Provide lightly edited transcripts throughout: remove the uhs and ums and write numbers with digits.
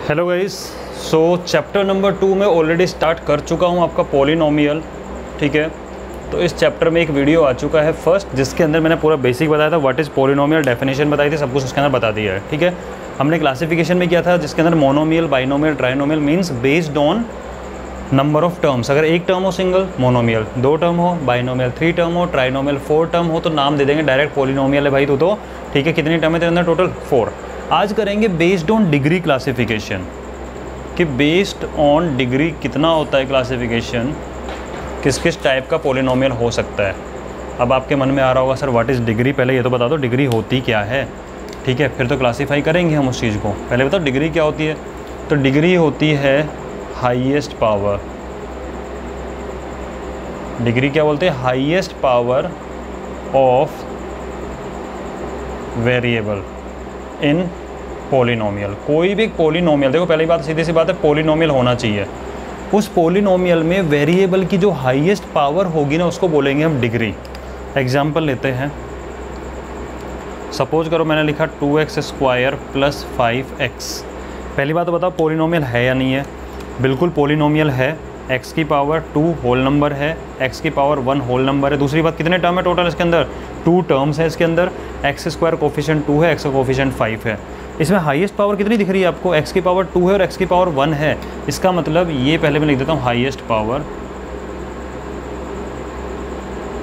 Hello guys, सो chapter number 2 में already start कर चुका हूँ आपका पॉलिनोमियल। ठीक है, तो इस चैप्टर में एक वीडियो आ चुका है फर्स्ट, जिसके अंदर मैंने पूरा बेसिक बताया था, व्हाट इज़ पॉलिनोमियल, डेफिनेशन बताई थी, सब कुछ उसके अंदर बता दिया है। ठीक है, हमने क्लासिफिकेशन में किया था जिसके अंदर monomial, binomial, trinomial means based on number of terms. अगर एक टर्म हो सिंगल मोनोमियल, दो टर्म हो बाइनोमियल, 3 टर्म हो ट्राइनोमियल, 4 टर्म हो तो नाम दे देंगे डायरेक्ट पॉलिनोमियल है भाई तो। ठीक है, कितनी टर्म है तेरे अंदर टोटल 4। आज करेंगे बेस्ड ऑन डिग्री क्लासिफिकेशन, कि बेस्ड ऑन डिग्री कितना होता है क्लासिफिकेशन, किस किस टाइप का पॉलिनोमियल हो सकता है। अब आपके मन में आ रहा होगा सर व्हाट इज़ डिग्री, पहले ये तो बता दो डिग्री होती क्या है। ठीक है, फिर तो क्लासीफाई करेंगे हम उस चीज़ को। पहले बताओ डिग्री क्या होती है। तो डिग्री होती है हाईएस्ट पावर। डिग्री क्या बोलते हैं? Highest power of variable in polynomial. कोई भी एक पॉलिनोमियल, देखो पहली बात सीधी सी बात है, पॉलिनोमियल होना चाहिए। उस पॉलिनोमियल में वेरिएबल की जो हाईएस्ट पावर होगी ना, उसको बोलेंगे हम डिग्री। एग्जांपल लेते हैं, सपोज करो मैंने लिखा 2x² + 5x। पहली बात तो बताओ पॉलिनोमियल है या नहीं है। बिल्कुल पॉलिनोमियल है। x की पावर 2 होल नंबर है, x की पावर 1 होल नंबर है। दूसरी बात, कितने टर्म है टोटल इसके अंदर? 2 टर्म्स है इसके अंदर। x² कोफिशिएंट 2 है, x का कोफिशिएंट 5 है। इसमें हाईएस्ट पावर कितनी दिख रही है आपको? x की पावर 2 है और x की पावर 1 है। इसका मतलब ये पहले मैं लिख देता हूँ हाईएस्ट पावर,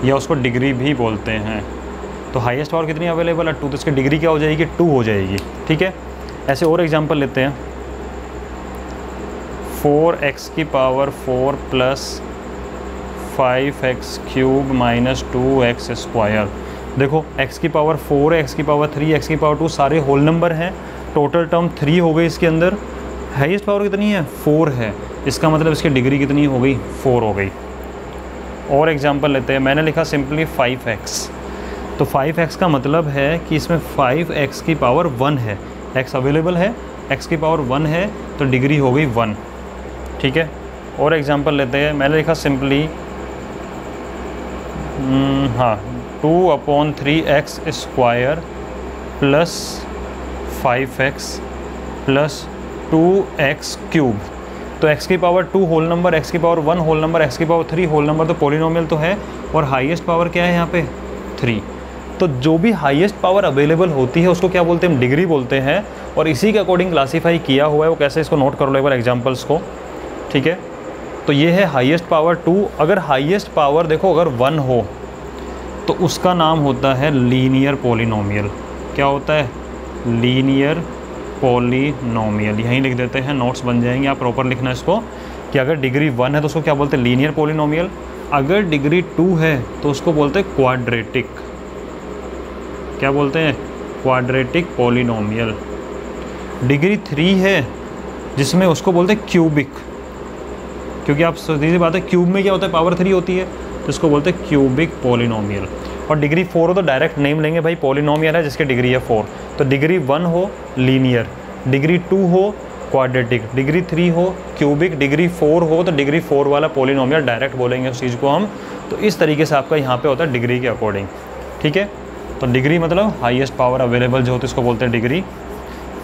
या उसको डिग्री भी बोलते हैं। तो हाईएस्ट पावर कितनी अवेलेबल है? 2, तो इसकी डिग्री क्या हो जाएगी? 2 हो जाएगी। ठीक है, ऐसे और एग्जांपल लेते हैं। 4x की पावर 4 + 5x³ - 2x²। देखो x की पावर 4 है, x की पावर 3, x की पावर 2 सारे होल नंबर हैं। टोटल टर्म 3 हो गई इसके अंदर। हाईएस्ट पावर कितनी है? 4 है। इसका मतलब इसकी डिग्री कितनी हो गई? 4 हो गई। और एग्जांपल लेते हैं, मैंने लिखा सिंपली 5x। तो 5x का मतलब है कि इसमें 5x की पावर 1 है, x अवेलेबल है, x की पावर 1 है, तो डिग्री हो गई 1। ठीक है, और एग्जांपल लेते हैं, मैंने लिखा सिंपली 2/3x² + 5x + 2x³। तो x की पावर 2 होल नंबर, x की पावर 1 होल नंबर, x की पावर 3 होल नंबर, तो पॉलिनोमियल तो है। और हाईएस्ट पावर क्या है यहाँ पे? 3। तो जो भी हाईएस्ट पावर अवेलेबल होती है उसको क्या बोलते हैं? हम डिग्री बोलते हैं। और इसी के अकॉर्डिंग क्लासीफाई किया हुआ है। वो कैसे, इसको नोट कर लो एक बार एग्जाम्पल्स को। ठीक है, तो ये है हाईएस्ट पावर 2। अगर हाईएस्ट पावर देखो अगर 1 हो तो उसका नाम होता है लीनियर पॉलिनोमियल। क्या होता है? Linear polynomial. यहीं लिख देते हैं, नोट्स बन जाएंगे। आप प्रॉपर लिखना इसको कि अगर डिग्री 1 है तो उसको क्या बोलते हैं? Linear polynomial. अगर डिग्री 2 है तो उसको बोलते हैं क्वाड्रेटिक। क्या बोलते हैं? Quadratic polynomial. डिग्री 3 है जिसमें उसको बोलते हैं क्यूबिक, क्योंकि आप सीधी सी बात है क्यूब में क्या होता है? पावर 3 होती है, तो इसको बोलते हैं क्यूबिक पॉलिनोमियल। और डिग्री 4 हो तो डायरेक्ट नेम लेंगे भाई, पॉलिनोमियल है जिसकी डिग्री है 4। तो डिग्री 1 हो लीनियर, डिग्री 2 हो क्वाड्रेटिक, डिग्री 3 हो क्यूबिक, डिग्री 4 हो तो डिग्री 4 वाला पॉलिनोमियल डायरेक्ट बोलेंगे उस चीज़ को हम। तो इस तरीके से आपका यहाँ पे होता है डिग्री के अकॉर्डिंग। ठीक है, तो डिग्री मतलब हाईएस्ट पावर अवेलेबल जो होती है उसको बोलते हैं डिग्री।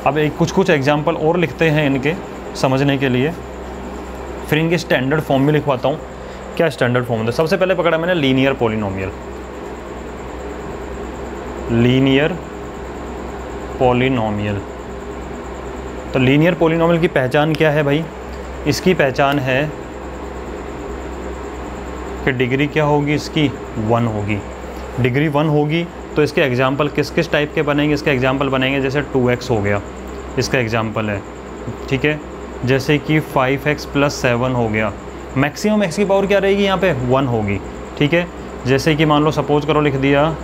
अब एक कुछ एग्जाम्पल और लिखते हैं इनके समझने के लिए, फिर इनके स्टैंडर्ड फॉर्म में लिखवाता हूँ। क्या स्टैंडर्ड फॉर्म होता है? सबसे पहले पकड़ा मैंने लीनियर पॉलिनोमियल। लीनियर पॉलिनोमियल, तो लीनियर पॉलिनोमियल की पहचान क्या है भाई? इसकी पहचान है कि डिग्री क्या होगी इसकी? 1 होगी। डिग्री 1 होगी तो इसके एग्जाम्पल किस किस टाइप के बनेंगे? इसके एग्जाम्पल बनेंगे जैसे 2x हो गया, इसका एग्जाम्पल है। ठीक है, जैसे कि 5x + 7 हो गया। मैक्सिमम x की पावर क्या रहेगी यहाँ पे? 1 होगी। ठीक है, जैसे कि मान लो सपोज करो लिख दिया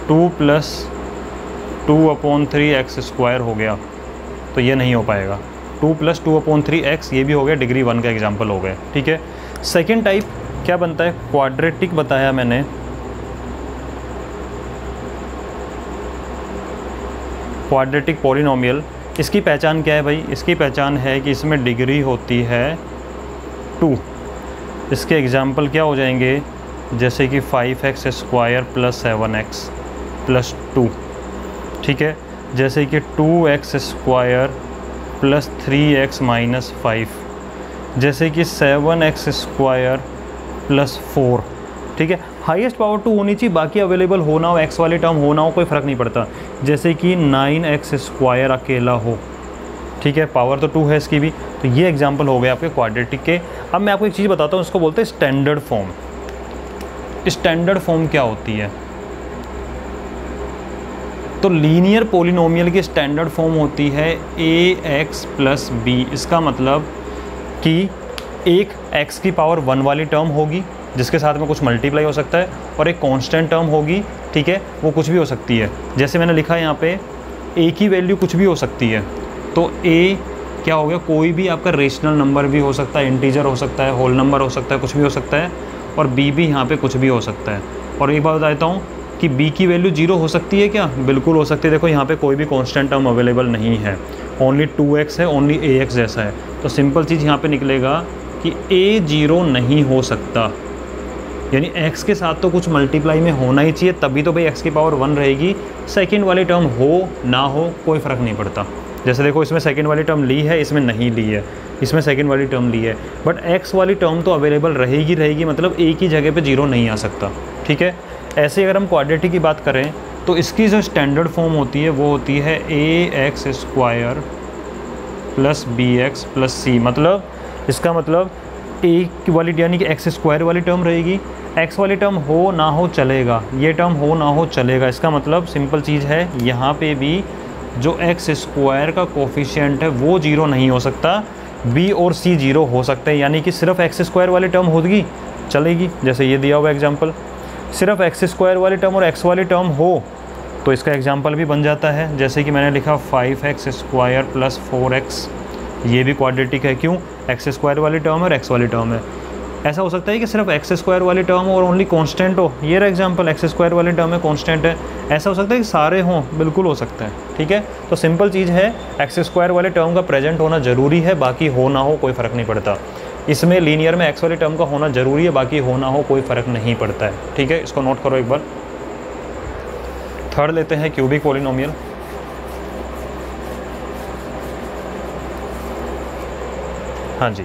2 + 2/3x² हो गया, तो ये नहीं हो पाएगा। 2 + 2/3x ये भी हो गया, डिग्री 1 का एग्जाम्पल हो गया। ठीक है, सेकेंड टाइप क्या बनता है? क्वाड्रेटिक बताया मैंने। क्वाड्रेटिक पॉलिनोमियल, इसकी पहचान क्या है भाई? इसकी पहचान है कि इसमें डिग्री होती है 2। इसके एग्जाम्पल क्या हो जाएंगे? जैसे कि 5x² + 7x + 2। ठीक है, जैसे कि 2x² प्लस 3x माइनस 5, जैसे कि 7x² प्लस 4। ठीक है, हाईएस्ट पावर 2 होनी चाहिए, बाकी अवेलेबल हो ना हो, x वाली टर्म हो ना हो, कोई फ़र्क नहीं पड़ता। जैसे कि 9x² अकेला हो। ठीक है, पावर तो 2 है इसकी भी। तो ये एग्जांपल हो गए आपके क्वाड्रेटिक के। अब मैं आपको एक चीज़ बताता हूँ, इसको बोलते हैं स्टैंडर्ड फॉर्म। स्टैंडर्ड फॉर्म क्या होती है? तो लीनियर पॉलिनोमियल की स्टैंडर्ड फॉर्म होती है ax प्लस b। इसका मतलब कि एक x की पावर 1 वाली टर्म होगी जिसके साथ में कुछ मल्टीप्लाई हो सकता है, और एक कांस्टेंट टर्म होगी। ठीक है, वो कुछ भी हो सकती है। जैसे मैंने लिखा है यहाँ पे a की वैल्यू कुछ भी हो सकती है। तो a क्या हो गया, कोई भी आपका रेशनल नंबर भी हो सकता है, इंटीजर हो सकता है, होल नंबर हो सकता है, कुछ भी हो सकता है। और b भी यहाँ पे कुछ भी हो सकता है। और एक बात बताता हूँ कि b की वैल्यू 0 हो सकती है क्या? बिल्कुल हो सकती है। देखो यहाँ पे कोई भी कांस्टेंट टर्म अवेलेबल नहीं है, ओनली 2x है, ओनली ax जैसा है। तो सिंपल चीज़ यहाँ पे निकलेगा कि a 0 नहीं हो सकता, यानी x के साथ तो कुछ मल्टीप्लाई में होना ही चाहिए, तभी तो भाई x की पावर 1 रहेगी। सेकेंड वाली टर्म हो ना हो कोई फ़र्क नहीं पड़ता। जैसे देखो इसमें सेकेंड वाली टर्म ली है, इसमें नहीं ली है, इसमें सेकेंड वाली टर्म ली है, बट x वाली टर्म तो अवेलेबल रहेगी, मतलब a की जगह पे 0 नहीं आ सकता। ठीक है, ऐसे अगर हम क्वाड्रेटिक की बात करें तो इसकी जो स्टैंडर्ड फॉर्म होती है वो होती है ax² plus bx plus c। मतलब इसका मतलब a वाली यानी कि x² वाली टर्म रहेगी, x वाली टर्म हो ना हो चलेगा, ये टर्म हो ना हो चलेगा। इसका मतलब सिंपल चीज़ है, यहाँ पे भी जो x² का कोफिशिएंट है वो 0 नहीं हो सकता, b और c 0 हो सकते हैं। यानी कि सिर्फ x² वाली टर्म होगी चलेगी, जैसे ये दिया हुआ एग्जाम्पल। सिर्फ x² वाली टर्म और x वाली टर्म हो तो इसका एग्जाम्पल भी बन जाता है। जैसे कि मैंने लिखा 5x² प्लस 4x, ये भी क्वाड्रेटिक है। क्यों? x² वाली टर्म है और x वाली टर्म है। ऐसा हो सकता है कि सिर्फ x² वाली टर्म और ओनली कांस्टेंट हो, ये रहा एग्जांपल, x² वाली टर्म है, कांस्टेंट है। ऐसा हो सकता है कि सारे हों, बिल्कुल हो सकते हैं। ठीक है, तो सिंपल चीज़ है, x² वाले टर्म का प्रेजेंट होना ज़रूरी है, बाकी हो ना हो कोई फ़र्क नहीं पड़ता। इसमें लीनियर में x वाली टर्म का होना ज़रूरी है, बाकी हो ना हो कोई फ़र्क नहीं पड़ता है। ठीक है, इसको नोट करो एक बार। थर्ड लेते हैं क्यूबिक पॉलिनोमियल। हाँ जी,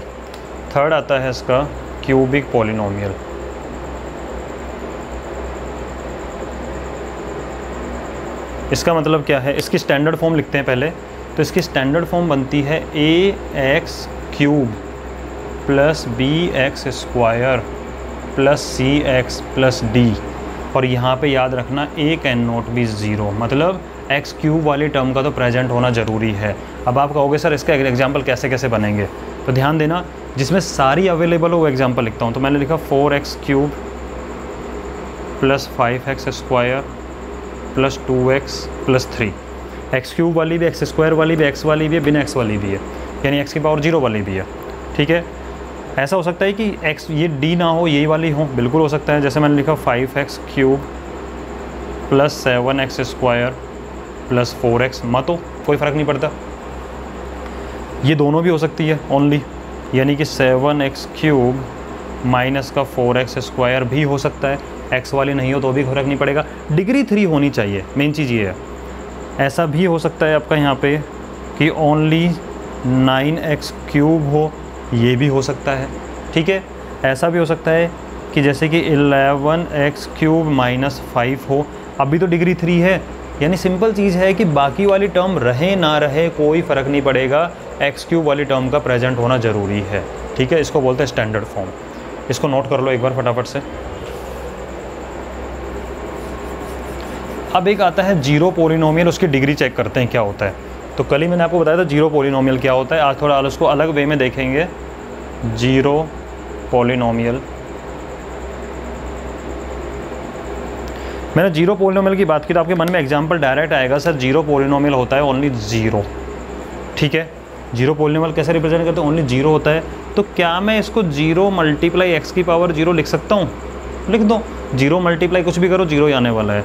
थर्ड आता है इसका क्यूबिक पॉलिनोमियल। इसका मतलब क्या है, इसकी स्टैंडर्ड फॉर्म लिखते हैं पहले। तो इसकी स्टैंडर्ड फॉर्म बनती है ax³ plus bx² plus cx plus d। और यहाँ पे याद रखना a कैन नॉट बी 0, मतलब x³ वाली टर्म का तो प्रेजेंट होना ज़रूरी है। अब आप कहोगे सर इसका एग्जाम्पल कैसे कैसे बनेंगे, तो ध्यान देना, जिसमें सारी अवेलेबल हो वो एग्जांपल लिखता हूँ। तो मैंने लिखा 4x³ plus 5x² plus 2x plus 3। x³ वाली भी, x² वाली भी, x वाली भी है, बिना x वाली भी है, यानी x की पावर 0 वाली भी है। ठीक है, ऐसा हो सकता है कि x ये d ना हो, यही वाली हो, बिल्कुल हो सकता है। जैसे मैंने लिखा 5x³ plus 7x² plus 4x, मत हो कोई फ़र्क नहीं पड़ता। ये दोनों भी हो सकती है ओनली, यानी कि 7x³ माइनस का 4x² भी हो सकता है, x वाली नहीं हो तो भी फ़र्क नहीं पड़ेगा। डिग्री 3 होनी चाहिए, मेन चीज़ ये है। ऐसा भी हो सकता है आपका यहाँ पे कि ओनली 9x³ हो, ये भी हो सकता है। ठीक है, ऐसा भी हो सकता है कि जैसे कि 11x³ माइनस 5 हो, अभी तो डिग्री 3 है। यानी सिंपल चीज़ है कि बाकी वाली टर्म रहे ना रहे कोई फ़र्क नहीं पड़ेगा, x³ वाली टर्म का प्रेजेंट होना ज़रूरी है। ठीक है, इसको बोलते हैं स्टैंडर्ड फॉर्म। इसको नोट कर लो एक बार फटाफट से। अब एक आता है जीरो पॉलिनोमियल, उसकी डिग्री चेक करते हैं क्या होता है। तो कल ही मैंने आपको बताया था जीरो पॉलिनोमियल क्या होता है, आज थोड़ा उसको अलग वे में देखेंगे। जीरो पॉलिनोमियल, मैंने जीरो पॉलिनोमियल की बात की तो आपके मन में एग्जांपल डायरेक्ट आएगा, सर जीरो पॉलिनोमियल होता है ओनली 0। ठीक है, जीरो पॉलिनोमियल कैसे रिप्रेजेंट करते हैं, ओनली 0 होता है। तो क्या मैं इसको 0 मल्टीप्लाई x की पावर 0 लिख सकता हूँ? लिख दो, 0 मल्टीप्लाई कुछ भी करो 0 ही आने वाला है।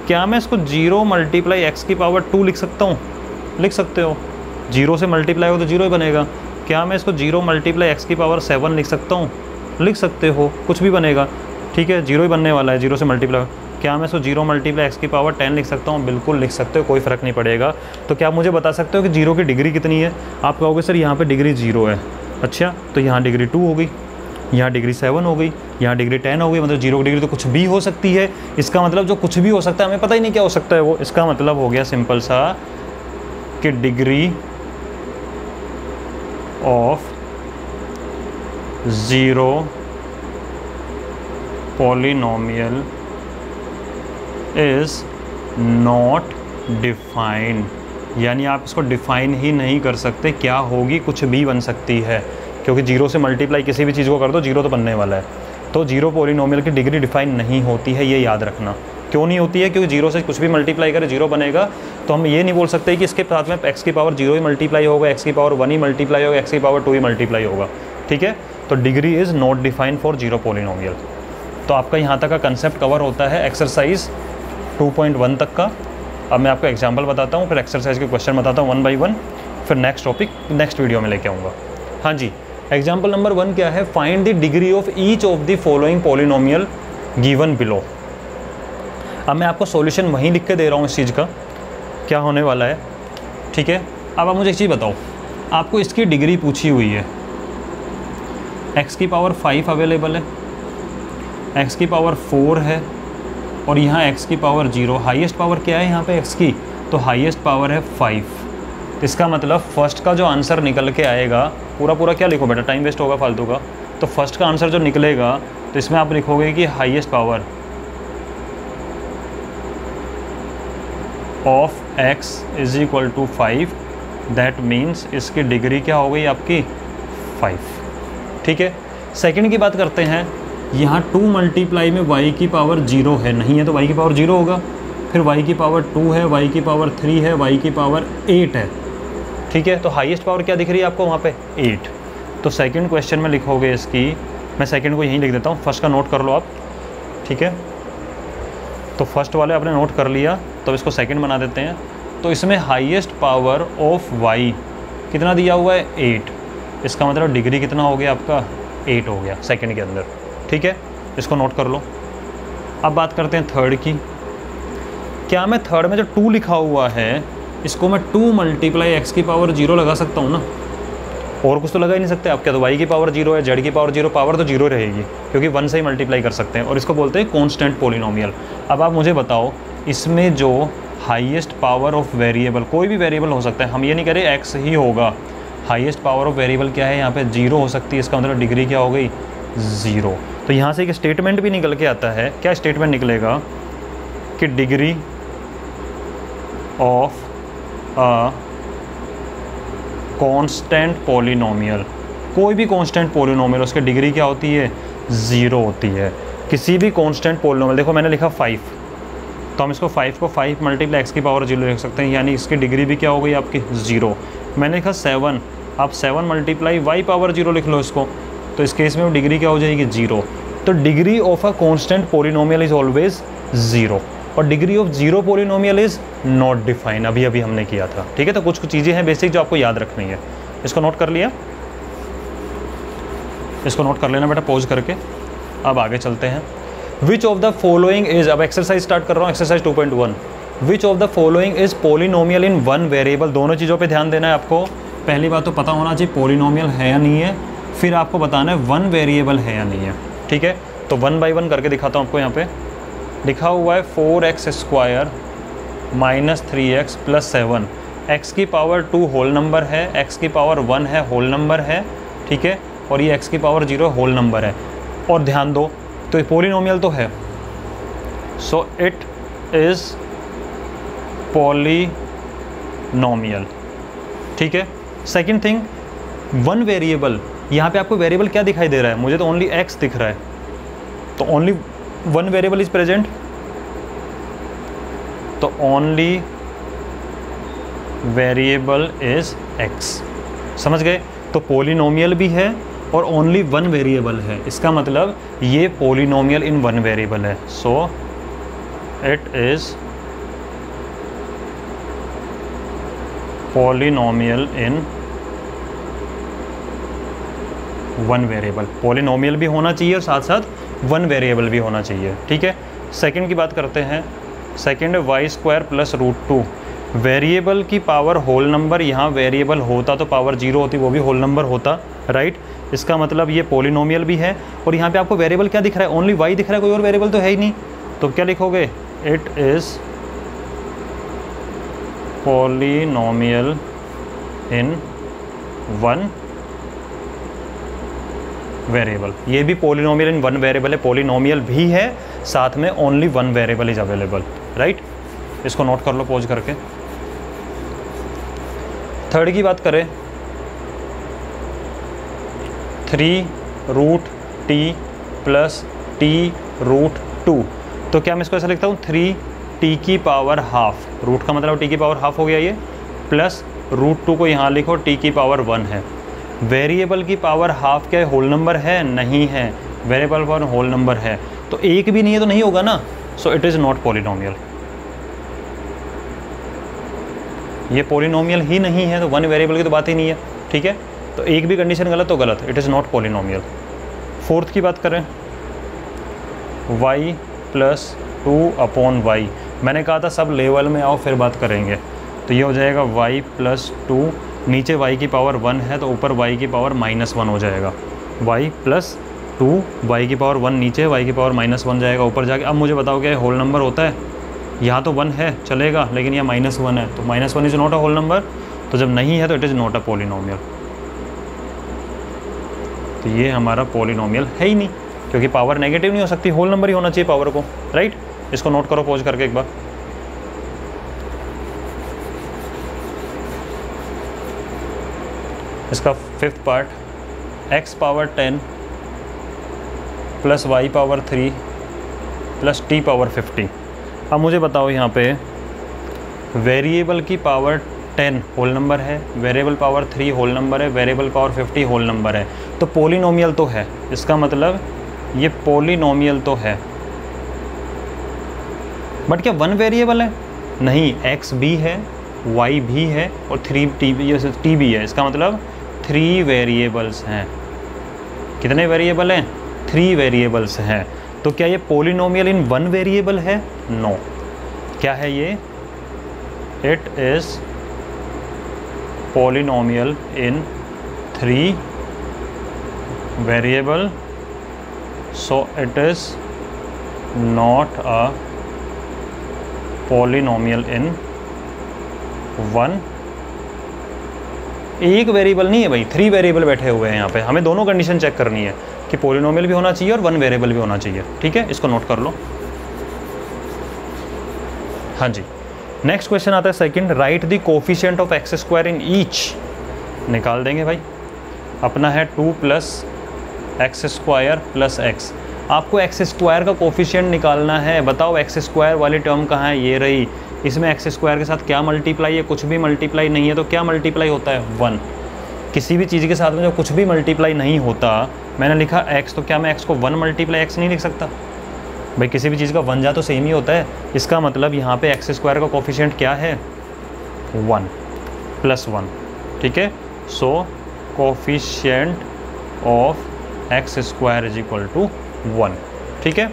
क्या मैं इसको 0 मल्टीप्लाई x की पावर 2 लिख सकता हूँ? लिख सकते हो, 0 से मल्टीप्लाई हो तो 0 ही बनेगा। क्या मैं इसको 0 मल्टीप्लाई x की पावर 7 लिख सकता हूँ? लिख सकते हो, कुछ भी बनेगा। ठीक है, 0 ही बनने वाला है 0 से मल्टीप्लाई। क्या मैं इसको 0 मल्टीप्लाई एक्स की पावर 10 लिख सकता हूँ? बिल्कुल लिख सकते हो, कोई फ़र्क नहीं पड़ेगा। तो क्या आप मुझे बता सकते हो कि 0 की डिग्री कितनी है? आप कहोगे सर यहाँ पे डिग्री 0 है। अच्छा, तो यहाँ डिग्री 2 हो गई, यहाँ डिग्री 7 हो गई, यहाँ डिग्री 10 हो गई। मतलब 0 की डिग्री तो कुछ भी हो सकती है। इसका मतलब जो कुछ भी हो सकता है हमें पता ही नहीं क्या हो सकता है वो। इसका मतलब हो गया सिंपल सा कि degree of 0 polynomial is not defined, यानी आप इसको डिफाइन ही नहीं कर सकते। क्या होगी? कुछ भी बन सकती है, क्योंकि 0 से मल्टीप्लाई किसी भी चीज़ को कर दो 0 तो बनने वाला है। तो 0 पॉलिनोमियल की डिग्री डिफाइन नहीं होती है, ये याद रखना। क्यों नहीं होती है? क्योंकि 0 से कुछ भी मल्टीप्लाई करे 0 बनेगा। तो हम ये नहीं बोल सकते कि इसके साथ में x की पावर 0 ही मल्टीप्लाई होगा, x की पावर 1 ही मल्टीप्लाई होगा, x की पावर 2 ही मल्टीप्लाई होगा। ठीक है, तो degree is not defined for 0 polynomial. तो आपका यहाँ तक का कंसेप्ट कवर होता है एक्सरसाइज 2.1 तक का। अब मैं आपको एग्जांपल बताता हूँ, फिर एक्सरसाइज के क्वेश्चन बताता हूँ 1 बाई 1, फिर नेक्स्ट टॉपिक नेक्स्ट वीडियो में लेके आऊँगा। हाँ जी, एग्जाम्पल नंबर 1 क्या है? Find the degree of each of the following polynomial given below. अब मैं आपको सॉल्यूशन वहीं लिख के दे रहा हूँ इस चीज़ का, क्या होने वाला है। ठीक है, अब आप मुझे एक चीज़ बताओ, आपको इसकी डिग्री पूछी हुई है। x की पावर 5 अवेलेबल है, x की पावर 4 है, और यहाँ x की पावर 0। हाईएस्ट पावर क्या है यहाँ पे x की? तो हाईएस्ट पावर है 5। इसका मतलब फर्स्ट का जो आंसर निकल के आएगा, पूरा क्या लिखो बेटा, टाइम वेस्ट होगा फालतू का। तो फर्स्ट का आंसर जो निकलेगा तो इसमें आप लिखोगे कि highest power of x is equal to 5। That means इसकी डिग्री क्या हो गई आपकी? 5। ठीक है, सेकंड की बात करते हैं। यहाँ 2 मल्टीप्लाई में y की पावर 0 है, नहीं है तो y की पावर 0 होगा। फिर y की पावर 2 है, y की पावर 3 है, y की पावर 8 है। ठीक है, तो हाईएस्ट पावर क्या दिख रही है आपको वहाँ पे? 8। तो सेकंड क्वेश्चन में लिखोगे इसकी, मैं सेकंड को यहीं लिख देता हूँ, फर्स्ट का नोट कर लो आप। ठीक है, तो फर्स्ट वाले आपने नोट कर लिया, तो इसको सेकंड बना देते हैं। तो इसमें हाईएस्ट पावर ऑफ y कितना दिया हुआ है? 8। इसका मतलब डिग्री कितना हो गया आपका? 8 हो गया सेकंड के अंदर। ठीक है, इसको नोट कर लो। अब बात करते हैं थर्ड की। क्या मैं थर्ड में जो 2 लिखा हुआ है इसको मैं 2 मल्टीप्लाई एक्स की पावर 0 लगा सकता हूँ ना? और कुछ तो लगा ही नहीं सकते आप। क्या तो y की पावर 0 है, z की पावर 0, पावर तो 0 रहेगी क्योंकि 1 से ही मल्टीप्लाई कर सकते हैं, और इसको बोलते हैं कॉन्स्टेंट पॉलिनोमियल। अब आप मुझे बताओ, इसमें जो हाईएस्ट पावर ऑफ वेरिएबल, कोई भी वेरिएबल हो सकता है, हम ये नहीं करें x ही होगा। हाईएस्ट पावर ऑफ वेरिएबल क्या है यहाँ पे? 0 हो सकती है। इसका मतलब डिग्री क्या हो गई? 0। तो यहाँ से एक स्टेटमेंट भी निकल के आता है। क्या स्टेटमेंट निकलेगा? कि degree of a constant polynomial, कोई भी कांस्टेंट पॉलिनोमियल, उसकी डिग्री क्या होती है? 0 होती है। किसी भी कांस्टेंट पॉलिनोमियल, देखो मैंने लिखा 5, तो हम इसको 5 को 5 मल्टीप्लाई एक्स की पावर 0 लिख सकते हैं, यानी इसकी डिग्री भी क्या हो गई आपकी? 0। मैंने लिखा 7, आप 7 मल्टीप्लाई y पावर 0 लिख लो इसको, तो इस केस में डिग्री क्या हो जाएगी? 0। तो degree of a constant polynomial is always 0, और degree of 0 polynomial is not define. अभी अभी किया था। ठीक है, तो कुछ चीज़ें हैं बेसिक जो आपको याद रखनी है। इसको नोट कर लिया? इसको नोट कर लेना बेटा पॉज करके। अब आगे चलते हैं। Which of the following is, अब एक्सरसाइज स्टार्ट कर रहा हूँ, exercise 2.1। Which of the following is polynomial in 1 variable. दोनों चीज़ों पे ध्यान देना है आपको। पहली बात तो पता होना चाहिए पॉलिनोमियल है या नहीं है, फिर आपको बताना है 1 वेरिएबल है या नहीं है। ठीक है, तो 1 बाई 1 करके दिखाता हूँ आपको। यहाँ पे लिखा हुआ है 4x square minus 3x plus 7। x की पावर 2 होल नंबर है, x की पावर 1 है होल नंबर है। ठीक है, और ये x की पावर 0 होल नंबर है। और ध्यान दो, तो ये पॉलिनोमियल तो है, सो इट इज़ पॉलिनोमियल। ठीक है, सेकंड थिंग, 1 वेरिएबल, यहाँ पे आपको वेरिएबल क्या दिखाई दे रहा है? मुझे तो ओनली x दिख रहा है, तो ओनली 1 वेरिएबल इज प्रेजेंट, तो ओनली वेरिएबल इज x। समझ गए? तो पॉलिनोमियल भी है और ओनली 1 वेरिएबल है, इसका मतलब ये पॉलिनोमियल इन 1 वेरिएबल है। So it is polynomial in 1 variable. Polynomial भी होना चाहिए और साथ साथ 1 वेरिएबल भी होना चाहिए। ठीक है, सेकंड की बात करते हैं। सेकंड है y square plus root 2। Variable की पावर होल नंबर, यहाँ वेरिएबल होता तो पावर 0 होती, वो भी होल नंबर होता, राइट। इसका मतलब ये पॉलिनोमियल भी है। और यहाँ पे आपको वेरिएबल क्या दिख रहा है? ओनली वाई दिख रहा है, कोई और वेरिएबल तो है ही नहीं। तो क्या लिखोगे? It is polynomial in one variable. ये भी पॉलिनोमियल इन वन वेरिएबल है, पॉलिनोमियल भी है, साथ में only one variable is available, right. इसको नोट कर लो पॉज करके। थर्ड की बात करें, 3√t प्लस t√2। तो क्या मैं इसको ऐसा लिखता हूँ? 3t की पावर हाफ, रूट का मतलब t की पावर हाफ हो गया ये, प्लस √2 को यहाँ लिखो t की पावर 1 है। वेरिएबल की पावर हाफ क्या है? होल नंबर है? नहीं है। वेरिएबल पावर होल नंबर है, तो एक भी नहीं है तो नहीं होगा ना। So it is not polynomial. ये पॉलिनोमियल ही नहीं है, तो वन वेरिएबल की तो बात ही नहीं है, ठीक है। तो एक भी कंडीशन गलत तो गलत, it is not polynomial. Fourth की बात करें, y प्लस 2/y। मैंने कहा था सब लेवल में आओ फिर बात करेंगे। तो ये हो जाएगा y प्लस 2, नीचे y की पावर 1 है तो ऊपर y की पावर -1 हो जाएगा। y प्लस 2, y की पावर 1 नीचे, y की पावर -1 जाएगा ऊपर जाके। अब मुझे बताओ क्या होल नंबर होता है? यहाँ तो 1 है चलेगा, लेकिन यहाँ -1 है, तो -1 is not a whole number. तो जब नहीं है तो it is not a polynomial. तो ये हमारा पॉलिनोमियल है ही नहीं, क्योंकि पावर नेगेटिव नहीं हो सकती, होल नंबर ही होना चाहिए पावर को, राइट। इसको नोट करो पॉज करके एक बार। इसका fifth part, x power 10 plus y power 3 plus t power 50। अब मुझे बताओ यहाँ पे वेरिएबल की पावर 10 होल नंबर है, वेरिएबल पावर 3 होल नंबर है, वेरिएबल पावर 50 होल नंबर है, तो पॉलिनोमियल तो है। इसका मतलब ये पॉलिनोमियल तो है, बट क्या वन वेरिएबल है? नहीं, x भी है, y भी है और 3t भी है। इसका मतलब 3 वेरिएबल्स हैं। कितने वेरिएबल हैं? 3 वेरिएबल्स हैं। तो क्या ये पॉलिनोमियल इन वन वेरिएबल है? नो। क्या है ये? It is polynomial in 3 variable, so it is not a polynomial in one. एक वेरिएबल नहीं है भाई, 3 वेरिएबल बैठे हुए हैं यहाँ पे। हमें दोनों कंडीशन चेक करनी है कि पॉलिनोमियल भी होना चाहिए और वन वेरिएबल भी होना चाहिए, ठीक है। इसको नोट कर लो। हाँ जी, नेक्स्ट क्वेश्चन आता है second, right the coefficient of x square in each. निकाल देंगे भाई। अपना है 2 plus x square plus x. आपको एक्स स्क्वायर का कोफिशिएंट निकालना है। बताओ एक्स स्क्वायर वाली टर्म कहाँ है? ये रही। इसमें एक्स स्क्वायर के साथ क्या मल्टीप्लाई है? कुछ भी मल्टीप्लाई नहीं है, तो क्या मल्टीप्लाई होता है? 1। किसी भी चीज़ के साथ में जो कुछ भी मल्टीप्लाई नहीं होता, मैंने लिखा x, तो क्या मैं x को 1 मल्टीप्लाई x नहीं लिख सकता? भाई किसी भी चीज़ का 1 जा तो सेम ही होता है। इसका मतलब यहाँ पे एक्स स्क्वायर का कोफिशिएंट क्या है? 1 प्लस 1, ठीक है। So coefficient of x square is equal to 1, ठीक है।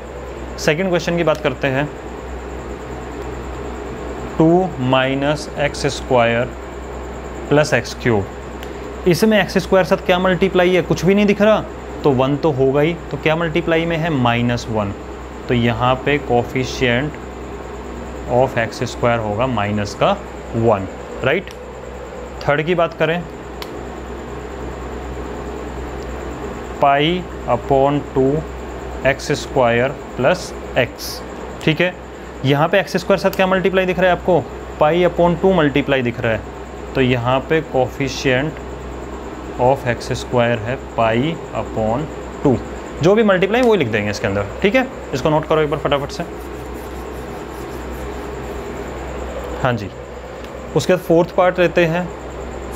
सेकेंड क्वेश्चन की बात करते हैं। 2 minus x square plus x cube. इसमें एक्स स्क्वायर साथ क्या मल्टीप्लाई है? कुछ भी नहीं दिख रहा, तो 1 तो होगा ही। तो क्या मल्टीप्लाई में है? -1। तो यहाँ पे कोफिशिएंट ऑफ एक्स स्क्वायर होगा माइनस का 1, राइट। थर्ड की बात करें, π/2 एक्स स्क्वायर प्लस एक्स, ठीक है। यहाँ पे एक्स स्क्वायर साथ क्या मल्टीप्लाई दिख रहा है आपको? π/2 मल्टीप्लाई दिख रहा है। तो यहाँ पे कोफिशिएंट ऑफ एक्स स्क्वायर है π/2। जो भी मल्टीप्लाई वही लिख देंगे इसके अंदर, ठीक है। इसको नोट करो एक बार फटाफट से। हाँ जी, उसके बाद फोर्थ पार्ट लेते हैं।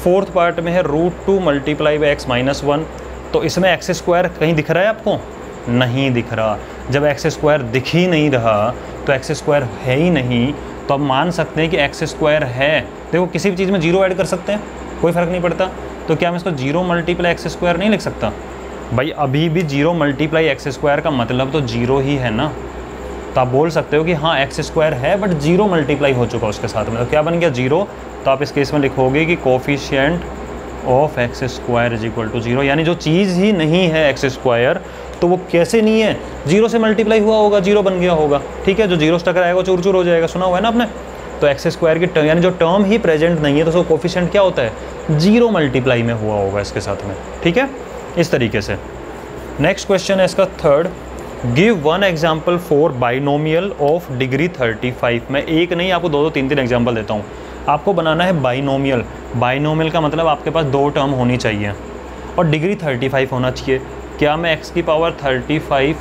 फोर्थ पार्ट में है √2 मल्टीप्लाई बाई एक्स माइनस 1। तो इसमें एक्स स्क्वायर कहीं दिख रहा है आपको? नहीं दिख रहा। जब एक्स स्क्वायर दिख ही नहीं रहा तो एक्स स्क्वायर है ही नहीं, तो अब मान सकते हैं कि एक्स स्क्वायर है। देखो किसी भी चीज़ में 0 ऐड कर सकते हैं, कोई फ़र्क नहीं पड़ता। तो क्या मैं इसको 0 मल्टीप्लाई एक्स स्क्वायर नहीं लिख सकता? भाई अभी भी 0 मल्टीप्लाई एक्स स्क्वायर का मतलब तो 0 ही है ना। तो आप बोल सकते हो कि हाँ एक्स स्क्वायर है बट जीरो मल्टीप्लाई हो चुका उसके साथ में, तो क्या बन गया जीरो। तो आप इस केस में लिखोगे कि coefficient of x square is equal to zero, यानी जो चीज़ ही नहीं है एक्स स्क्वायर तो वो कैसे नहीं है, जीरो से मल्टीप्लाई हुआ होगा, जीरो बन गया होगा, ठीक है। जो जीरो से टकराएगा वो चूर चूर हो जाएगा, सुना हुआ है ना आपने। तो एक्स स्क्वायर की टर्म यानी जो टर्म ही प्रेजेंट नहीं है तो उसका कोफिशिएंट क्या होता है, जीरो मल्टीप्लाई में हुआ होगा इसके साथ में, ठीक है, इस तरीके से। नेक्स्ट क्वेश्चन है इसका third, give one example for binomial of degree 35। मैं एक नहीं आपको दो दो तीन तीन एग्जाम्पल देता हूँ। आपको बनाना है बाइनोमियल। बाइनोमियल का मतलब आपके पास दो टर्म होनी चाहिए और डिग्री 35 होना चाहिए। क्या मैं x की पावर 35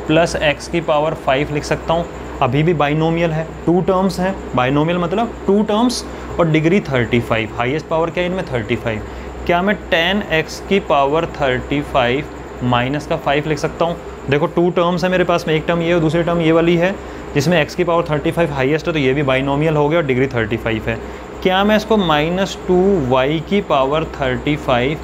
प्लस x की पावर 5 लिख सकता हूँ? अभी भी बाइनोमियल है, टू टर्म्स हैं। बाइनोमियल मतलब टू टर्म्स और डिग्री 35, हाईएस्ट पावर क्या है इनमें 35। क्या मैं 10x की पावर 35 माइनस का 5 लिख सकता हूँ? देखो टू टर्म्स है मेरे पास में, एक टर्म ये और दूसरी टर्म ये वाली है जिसमें x की पावर 35 हाईएस्ट है, तो ये भी बाइनोमियल हो गया और डिग्री 35 है। क्या मैं इसको -2y की पावर 35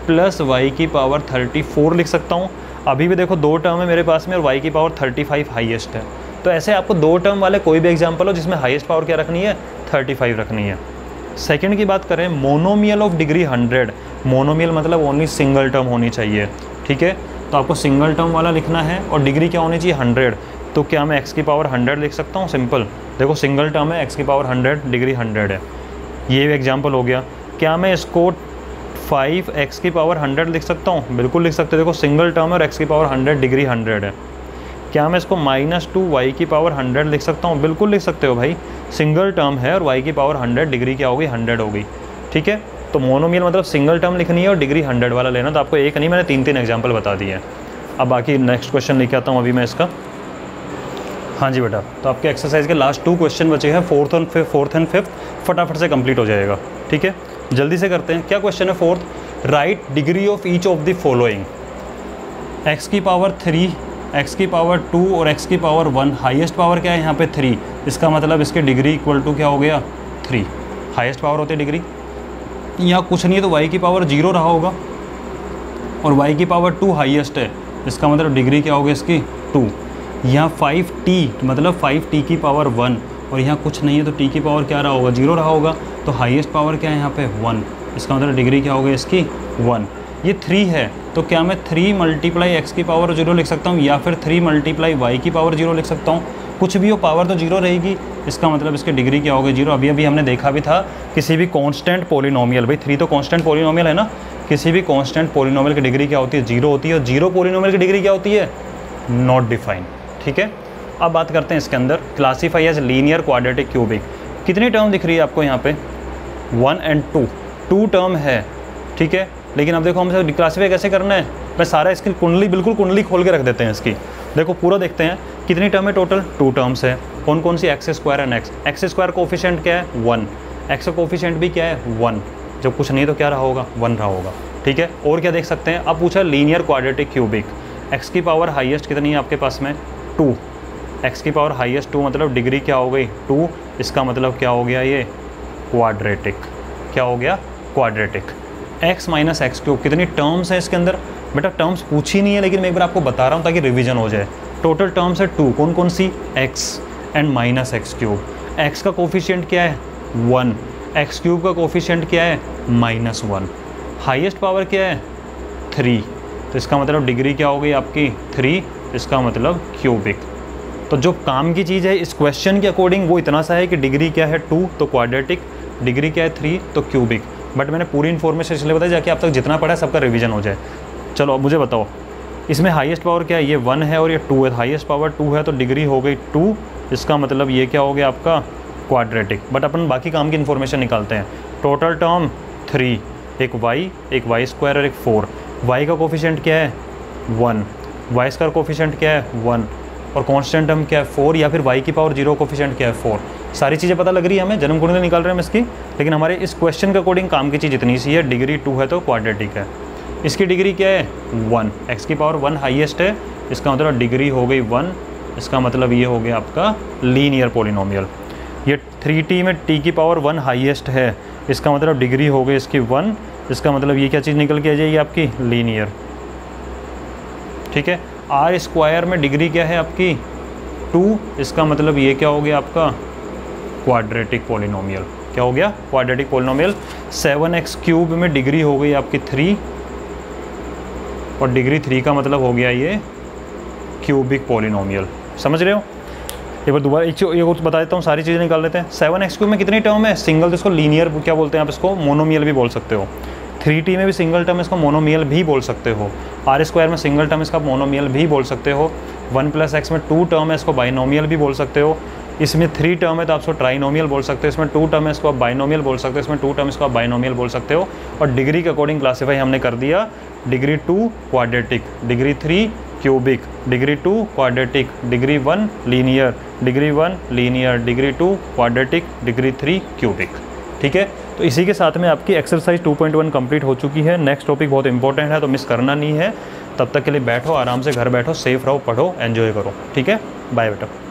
प्लस y की पावर 34 लिख सकता हूँ? अभी भी देखो दो टर्म है मेरे पास में और y की पावर 35 हाईएस्ट है। तो ऐसे आपको दो टर्म वाले कोई भी एग्जाम्पल हो जिसमें हाईएस्ट पावर क्या रखनी है, 35 रखनी है। सेकंड की बात करें, मोनोमियल ऑफ डिग्री 100। मोनोमियल मतलब ओनली सिंगल टर्म होनी चाहिए, ठीक है। तो आपको सिंगल टर्म वाला लिखना है और डिग्री क्या होनी चाहिए 100। तो क्या मैं x की पावर 100 लिख सकता हूँ? सिंपल, देखो सिंगल टर्म है, x की पावर 100, डिग्री 100 है। ये एग्जाम्पल हो गया। क्या मैं इसको 5x की पावर 100 लिख सकता हूँ? बिल्कुल लिख सकते हो, देखो सिंगल टर्म है और x की पावर 100, डिग्री 100 है। क्या मैं इसको -2y की पावर 100 लिख सकता हूँ? बिल्कुल लिख सकते हो भाई, सिंगल टर्म है और y की पावर 100, डिग्री क्या होगी 100 होगी, ठीक है। तो मोनोमियल मतलब सिंगल टर्म लिखनी है और डिग्री 100 वाला लेना। तो आपको एक नहीं, मैंने तीन तीन एग्जाम्पल बता दिए हैं। अब बाकी नेक्स्ट क्वेश्चन लेके आता हूँ अभी मैं इसका। हाँ जी बेटा, तो आपके एक्सरसाइज के लास्ट टू क्वेश्चन बचे हैं, फोर्थ एंड फिफ्थ, फटाफट से कंप्लीट हो जाएगा, ठीक है। जल्दी से करते हैं। क्या क्वेश्चन है fourth, right degree of each of the following. x की पावर 3, x की पावर 2 और x की पावर 1। हाईएस्ट पावर क्या है यहाँ पे 3, इसका मतलब इसके डिग्री इक्वल टू क्या हो गया 3, हाईएस्ट पावर होती है डिग्री। यहाँ कुछ नहीं है तो y की पावर 0 रहा होगा और y की पावर 2 हाईएस्ट है, इसका मतलब डिग्री क्या होगी इसकी 2। यहाँ 5t मतलब 5t की पावर 1 और यहाँ कुछ नहीं है तो t की पावर क्या रहा होगा 0 रहा होगा, तो हाईएस्ट पावर क्या है यहाँ पे 1, इसका मतलब डिग्री क्या होगी इसकी 1। ये 3 है तो क्या मैं 3 मल्टीप्लाई x की पावर 0 लिख सकता हूँ या फिर 3 मल्टीप्लाई y की पावर 0 लिख सकता हूँ? कुछ भी हो पावर तो 0 रहेगी, इसका मतलब इसकी डिग्री क्या होगी 0। अभी हमने देखा भी था किसी भी कांस्टेंट पॉलिनोमियल, भाई 3 तो कांस्टेंट पॉलिनोमियल है ना, किसी भी कांस्टेंट पॉलिनोमियल की डिग्री क्या होती है 0 होती है और 0 पॉलिनोमियल की डिग्री क्या होती है नॉट डिफाइंड, ठीक है। अब बात करते हैं इसके अंदर, classify as linear quadratic cubic. कितनी टर्म दिख रही है आपको यहाँ पे 1 and 2, 2 टर्म है, ठीक है। लेकिन अब देखो हमसे क्लासीफाई कैसे करना है, मैं सारा इसकी कुंडली बिल्कुल कुंडली खोल के रख देते हैं इसकी। देखो पूरा देखते हैं कितनी टर्म है टोटल, 2 टर्म्स है। कौन कौन सी, X square and X square coefficient क्या है 1, एक्स का कोफिशिएंट भी क्या है 1, जब कुछ नहीं तो क्या रहा होगा 1 रहा होगा, ठीक है। और क्या देख सकते हैं, अब पूछा लीनियर क्वाड्रेटिक क्यूबिक। एक्स की पावर हाईएस्ट कितनी है आपके पास में 2, एक्स की पावर हाईएस्ट 2 मतलब डिग्री क्या हो गई 2, इसका मतलब क्या हो गया ये क्वाड्रेटिक, क्या हो गया quadratic. x minus x cube, कितनी टर्म्स है इसके अंदर, बेटा टर्म्स पूछी नहीं है लेकिन मैं एक बार आपको बता रहा हूँ ताकि रिवीजन हो जाए। टोटल टर्म्स है 2, कौन कौन सी, x and minus x cube. x का कोफिशिएंट क्या है 1, एक्स क्यूब का कोफिशिएंट क्या है -1, हाईएस्ट पावर क्या है 3, तो इसका मतलब डिग्री क्या हो गई आपकी 3, इसका मतलब क्यूबिक। तो जो काम की चीज़ है इस क्वेश्चन के अकॉर्डिंग वो इतना सा है कि डिग्री क्या है 2 तो क्वाड्रेटिक, डिग्री क्या है 3 तो क्यूबिक। बट मैंने पूरी इन्फॉर्मेशन इसलिए बताई जाके आप तक जितना पढ़ा है सबका रिवीजन हो जाए। चलो अब मुझे बताओ इसमें हाईएस्ट पावर क्या है, ये 1 है और ये 2 है, हाईएस्ट पावर 2 है तो डिग्री हो गई 2, इसका मतलब ये क्या हो गया आपका क्वाड्रेटिक। बट अपन बाकी काम की इन्फॉर्मेशन निकालते हैं। टोटल टर्म 3, एक y स्क्वायर और एक 4। y का कोफिशिएंट क्या है 1, y स्क्वायर कोफिशिएंट क्या है 1 और कांस्टेंट टर्म क्या है 4 या फिर y की पावर 0 कोफिशिएंट क्या है 4। सारी चीज़ें पता लग रही है हमें, जन्म कुंडली निकाल रहे हैं हम इसकी, लेकिन हमारे इस क्वेश्चन के अकॉर्डिंग काम की चीज़ इतनी सी है, डिग्री 2 है तो क्वाड्रेटिक है। इसकी डिग्री क्या है 1, एक्स की पावर 1 हाईएस्ट है, इसका मतलब डिग्री हो गई 1, इसका मतलब ये हो गया आपका लीनियर पॉलिनोमियल। ये 3t में t की पावर 1 हाईएस्ट है, इसका मतलब डिग्री हो गई इसकी 1, इसका मतलब ये क्या चीज़ निकल के आ जाएगी आपकी लीनियर, ठीक है। r स्क्वायर में डिग्री क्या है आपकी 2, इसका मतलब ये क्या हो गया आपका क्वाड्रेटिक पॉलिनोमियल। क्या हो गया? Quadratic polynomial. 7x³ में डिग्री हो गई आपकी 3 और डिग्री 3 का मतलब हो गया ये क्यूबिक पॉलिनोमियल। समझ रहे हो? एक बार दोबारा एक बता देता हूँ, सारी चीज़ें निकाल लेते हैं। 7x³ में कितनी टर्म है? सिंगल, तो इसको लीनियर क्या बोलते हैं आप, इसको मोनोमियल भी बोल सकते हो। 3t में भी सिंगल टर्म है, इसको मोनोमियल भी बोल सकते हो। r² में सिंगल टर्म, इसका मोनोमियल भी बोल सकते हो। 1+x में 2 टर्म है, इसको बाइनोमियल भी बोल सकते हो। इसमें 3 टर्म है तो आप इसको ट्राइनोमियल बोल सकते हो। इसमें 2 टर्म है, इसको आप बाइनोमियल बोल सकते हो। इसमें 2 टर्म, इसको आप बाइनोमियल बोल सकते हो। और डिग्री के अकॉर्डिंग क्लासीफाई हमने कर दिया। Degree 2 quadratic, degree 3 cubic, degree 2 quadratic, degree 1 linear, degree 1 linear, degree 2 quadratic, degree 3 cubic. ठीक है, तो इसी के साथ में आपकी एक्सरसाइज 2.1 कंप्लीट हो चुकी है। नेक्स्ट टॉपिक बहुत इंपॉर्टेंट है तो मिस करना नहीं है। तब तक के लिए बैठो, आराम से घर बैठो, सेफ रहो, पढ़ो, एंजॉय करो। ठीक है, बाय बेटा।